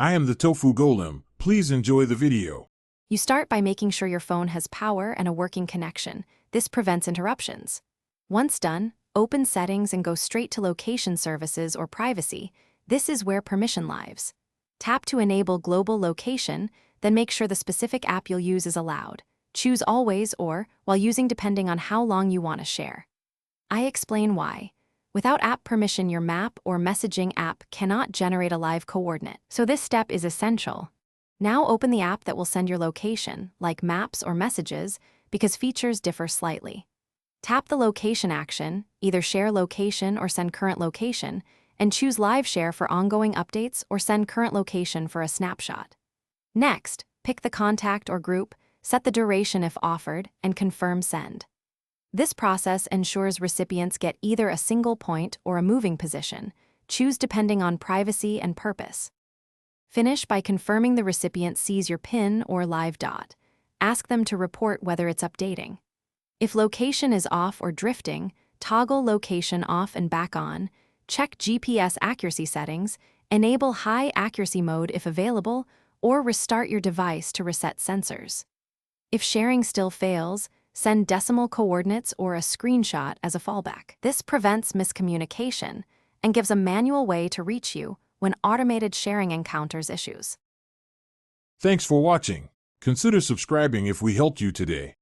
I am the Tofu Golem. Please enjoy the video. You start by making sure your phone has power and a working connection. This prevents interruptions. Once done, open Settings and go straight to Location Services or Privacy. This is where permission lives. Tap to enable global location, then make sure the specific app you'll use is allowed. Choose Always or While using depending on how long you want to share. I explain why. Without app permission, your map or messaging app cannot generate a live coordinate, so this step is essential. Now open the app that will send your location, like Maps or Messages, because features differ slightly. Tap the location action, either Share Location or Send Current Location, and choose Live Share for ongoing updates or Send Current Location for a snapshot. Next, pick the contact or group, set the duration if offered, and confirm send. This process ensures recipients get either a single point or a moving position. Choose depending on privacy and purpose. Finish by confirming the recipient sees your PIN or live dot. Ask them to report whether it's updating. If location is off or drifting, toggle location off and back on, check GPS accuracy settings, enable high accuracy mode if available, or restart your device to reset sensors. If sharing still fails, send decimal coordinates or a screenshot as a fallback. This prevents miscommunication and gives a manual way to reach you when automated sharing encounters issues. Thanks for watching. Consider subscribing if we helped you today.